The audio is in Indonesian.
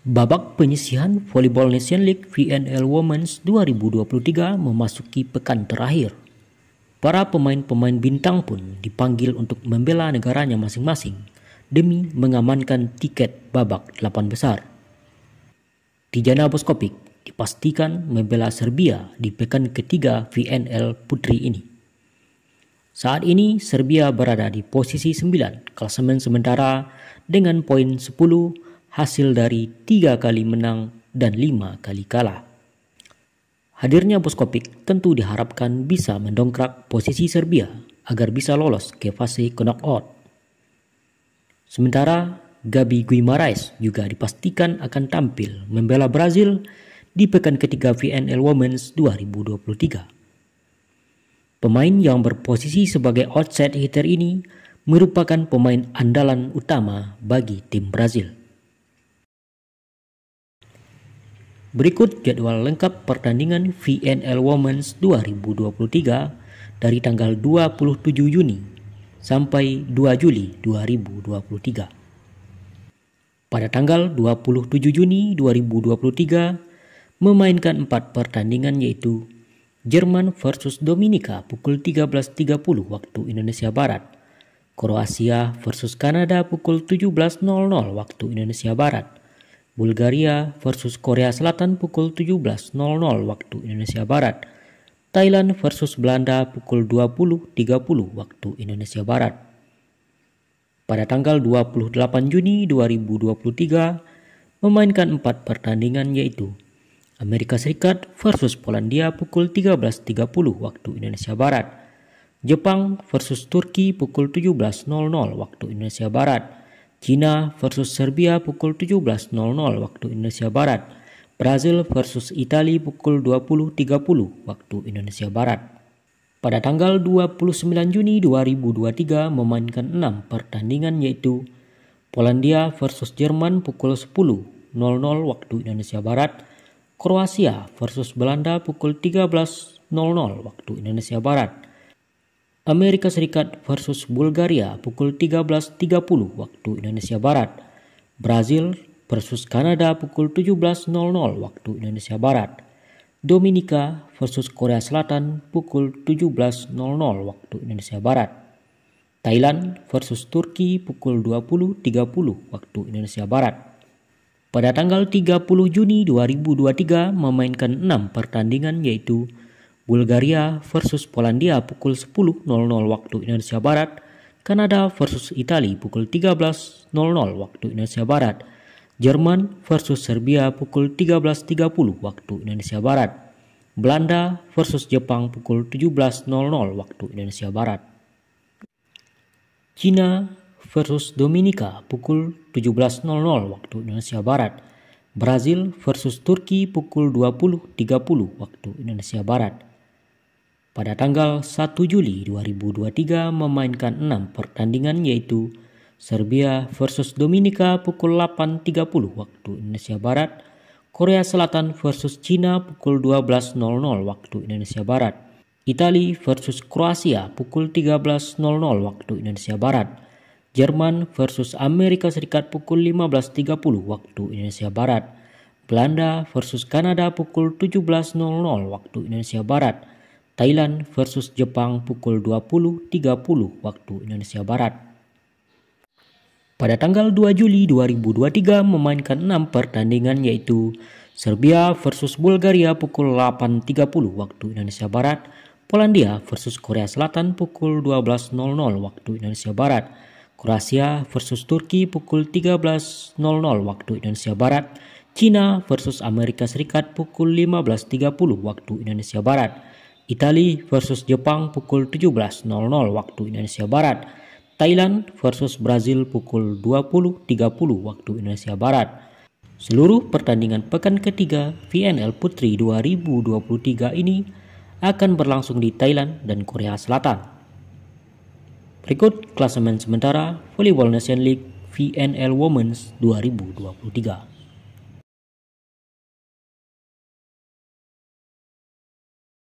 Babak penyisihan Volleyball Nation League VNL Women's 2023 memasuki pekan terakhir. Para pemain-pemain bintang pun dipanggil untuk membela negaranya masing-masing demi mengamankan tiket babak 8 besar. Tijana Boskovic dipastikan membela Serbia di pekan ketiga VNL Putri ini. Saat ini Serbia berada di posisi 9 klasemen sementara dengan poin 10 hasil dari 3 kali menang dan 5 kali kalah. Hadirnya Boskovic tentu diharapkan bisa mendongkrak posisi Serbia agar bisa lolos ke fase knockout. Sementara Gabi Guimarães juga dipastikan akan tampil membela Brazil di pekan ketiga VNL Women's 2023. Pemain yang berposisi sebagai outside hitter ini merupakan pemain andalan utama bagi tim Brazil. Berikut jadwal lengkap pertandingan VNL Women's 2023 dari tanggal 27 Juni sampai 2 Juli 2023. Pada tanggal 27 Juni 2023 memainkan 4 pertandingan yaitu Jerman versus Dominika pukul 13.30 waktu Indonesia Barat, Kroasia versus Kanada pukul 17.00 waktu Indonesia Barat, Bulgaria versus Korea Selatan pukul 17.00 waktu Indonesia Barat, Thailand versus Belanda pukul 20.30 waktu Indonesia Barat. Pada tanggal 28 Juni 2023 memainkan 4 pertandingan yaitu Amerika Serikat versus Polandia pukul 13.30 waktu Indonesia Barat, Jepang versus Turki pukul 17.00 waktu Indonesia Barat, China versus Serbia pukul 17.00 waktu Indonesia Barat, Brazil versus Italia pukul 20.30 waktu Indonesia Barat. Pada tanggal 29 Juni 2023 memainkan 6 pertandingan yaitu Polandia versus Jerman pukul 10.00 waktu Indonesia Barat, Kroasia versus Belanda pukul 13.00 waktu Indonesia Barat, Amerika Serikat versus Bulgaria pukul 13.30 waktu Indonesia Barat, Brazil versus Kanada pukul 17.00 waktu Indonesia Barat, Dominika versus Korea Selatan pukul 17.00 waktu Indonesia Barat, Thailand versus Turki pukul 20.30 waktu Indonesia Barat. Pada tanggal 30 Juni 2023 memainkan 6 pertandingan yaitu Bulgaria versus Polandia pukul 10.00 waktu Indonesia Barat, Kanada versus Italia pukul 13.00 waktu Indonesia Barat, Jerman versus Serbia pukul 13.30 waktu Indonesia Barat, Belanda versus Jepang pukul 17.00 waktu Indonesia Barat, China versus Dominika pukul 17.00 waktu Indonesia Barat, Brazil versus Turki pukul 20.30 waktu Indonesia Barat. Pada tanggal 1 Juli 2023 memainkan 6 pertandingan yaitu Serbia versus Dominika pukul 8.30 waktu Indonesia Barat, Korea Selatan versus China pukul 12.00 waktu Indonesia Barat, Italia versus Kroasia pukul 13.00 waktu Indonesia Barat, Jerman versus Amerika Serikat pukul 15.30 waktu Indonesia Barat, Belanda versus Kanada pukul 17.00 waktu Indonesia Barat, Thailand versus Jepang pukul 20.30 waktu Indonesia Barat. Pada tanggal 2 Juli 2023 memainkan 6 pertandingan yaitu Serbia versus Bulgaria pukul 8.30 waktu Indonesia Barat, Polandia versus Korea Selatan pukul 12.00 waktu Indonesia Barat, Kroasia versus Turki pukul 13.00 waktu Indonesia Barat, China versus Amerika Serikat pukul 15.30 waktu Indonesia Barat, Italia versus Jepang pukul 17.00 waktu Indonesia Barat, Thailand versus Brazil pukul 20.30 waktu Indonesia Barat. Seluruh pertandingan pekan ketiga VNL Putri 2023 ini akan berlangsung di Thailand dan Korea Selatan. Berikut klasemen sementara Volleyball Nation League VNL Women's 2023.